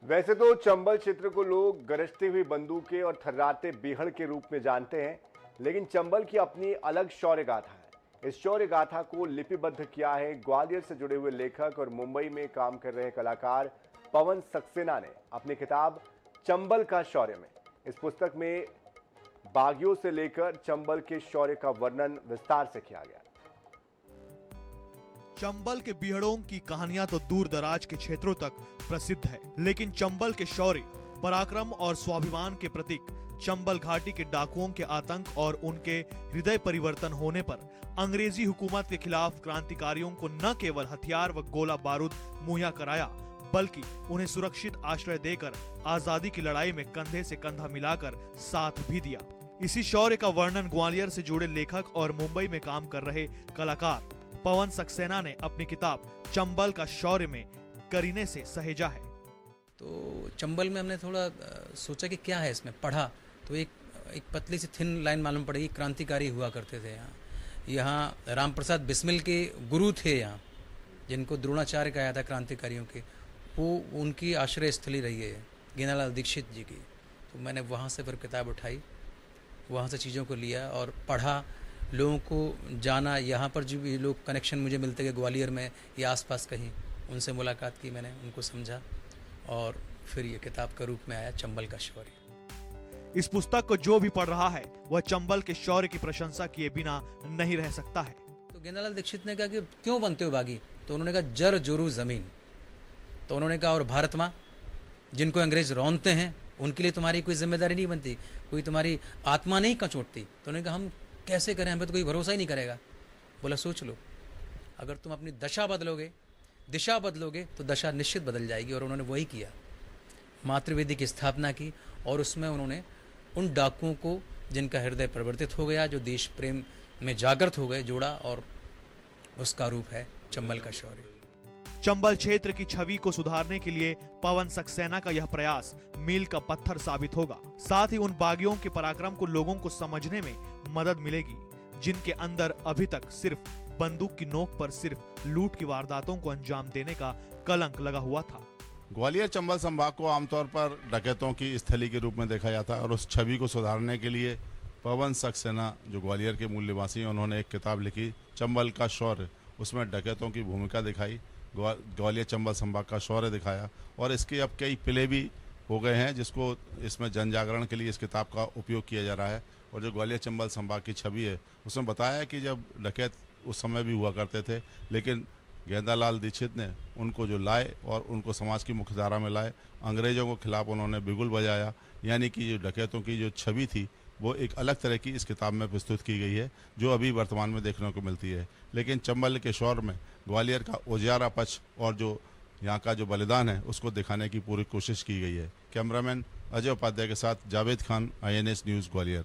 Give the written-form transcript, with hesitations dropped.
वैसे तो चंबल क्षेत्र को लोग गरजती हुई बंदूकें और थर्राते बीहड़ के रूप में जानते हैं, लेकिन चंबल की अपनी अलग शौर्य गाथा है। इस शौर्य गाथा को लिपिबद्ध किया है ग्वालियर से जुड़े हुए लेखक और मुंबई में काम कर रहे कलाकार पवन सक्सेना ने अपनी किताब चंबल का शौर्य में। इस पुस्तक में बागियों से लेकर चंबल के शौर्य का वर्णन विस्तार से किया गया। चंबल के बीहड़ों की कहानियां तो दूर दराज के क्षेत्रों तक प्रसिद्ध है, लेकिन चंबल के शौर्य, पराक्रम और स्वाभिमान के प्रतीक चंबल घाटी के डाकुओं के आतंक और उनके हृदय परिवर्तन होने पर अंग्रेजी हुकूमत के खिलाफ क्रांतिकारियों को न केवल हथियार व गोला बारूद मुहैया कराया, बल्कि उन्हें सुरक्षित आश्रय देकर आजादी की लड़ाई में कंधे से कंधा मिलाकर साथ भी दिया। इसी शौर्य का वर्णन ग्वालियर से जुड़े लेखक और मुंबई में काम कर रहे कलाकार पवन सक्सेना ने अपनी किताब चंबल का शौर्य में करीने से सहेजा है। तो चंबल में हमने थोड़ा सोचा कि क्या है इसमें, पढ़ा तो एक पतली सी थिन लाइन मालूम पड़ी। क्रांतिकारी हुआ करते थे यहाँ राम प्रसाद बिस्मिल के गुरु थे यहाँ, जिनको द्रोणाचार्य कहा था क्रांतिकारियों के, वो उनकी आश्रय स्थली रही है गेंदालाल दीक्षित जी की। तो मैंने वहाँ से फिर किताब उठाई, वहाँ से चीज़ों को लिया और पढ़ा, लोगों को जाना। यहाँ पर जो भी लोग कनेक्शन मुझे मिलते गए ग्वालियर में या आसपास कहीं, उनसे मुलाकात की मैंने, उनको समझा और फिर ये किताब का रूप में आया चंबल का शौर्य। इस पुस्तक को जो भी पढ़ रहा है वह चंबल के शौर्य की प्रशंसा किए बिना नहीं रह सकता है। तो गेंदालाल दीक्षित ने कहा कि क्यों बनते हो बागी? तो उन्होंने कहा जर जोरू जमीन। तो उन्होंने कहा और भारत माँ, जिनको अंग्रेज रौंदते हैं उनके लिए तुम्हारी कोई जिम्मेदारी नहीं बनती, कोई तुम्हारी आत्मा नहीं कचोटती। तो उन्होंने कहा हम कैसे करें, हमें तो कोई भरोसा ही नहीं करेगा। बोला सोच लो, अगर तुम अपनी दशा बदलोगे, दिशा बदलोगे तो दशा निश्चित बदल जाएगी। और उन्होंने वही किया, मातृवेदी की स्थापना की और उसमें उन्होंने उन डाकुओं को जिनका हृदय परिवर्तित हो गया, जो देश प्रेम में जागृत हो गए, जोड़ा और उसका रूप है चंबल का शौर्य। चंबल क्षेत्र की छवि को सुधारने के लिए पवन सक्सेना का यह प्रयास मील का पत्थर साबित होगा। साथ ही उन बागियों के पराक्रम को लोगों को समझने में मदद मिलेगी, जिनके अंदर अभी तक सिर्फ बंदूक की नोक पर सिर्फ लूट की वारदातों को अंजाम देने का कलंक लगा हुआ था। ग्वालियर चंबल संभाग को आमतौर पर डकैतों की स्थली के रूप में देखा जाता है और उस छवि को सुधारने के लिए पवन सक्सेना, जो ग्वालियर के मूल निवासी हैं, उन्होंने एक किताब लिखी चंबल का शौर्य। उसमें डकैतों की भूमिका दिखाई, ग्वालियर चंबल संभाग का शौर्य दिखाया और इसके अब कई प्ले भी हो गए हैं, जिसको इसमें जन जागरण के लिए इस किताब का उपयोग किया जा रहा है। और जो ग्वालियर चंबल संभाग की छवि है, उसमें बताया है कि जब डकैत उस समय भी हुआ करते थे, लेकिन गेंदालाल दीक्षित ने उनको जो लाए और उनको समाज की मुख्यधारा में लाए, अंग्रेजों के खिलाफ उन्होंने बिगुल बजाया। यानी कि जो डकैतों की जो छवि थी वो एक अलग तरह की इस किताब में प्रस्तुत की गई है, जो अभी वर्तमान में देखने को मिलती है। लेकिन चंबल के शौर्य में ग्वालियर का उजियारा पक्ष और जो यहाँ का जो बलिदान है उसको दिखाने की पूरी कोशिश की गई है। कैमरामैन अजय उपाध्याय के साथ जावेद खान, INS न्यूज़ ग्वालियर।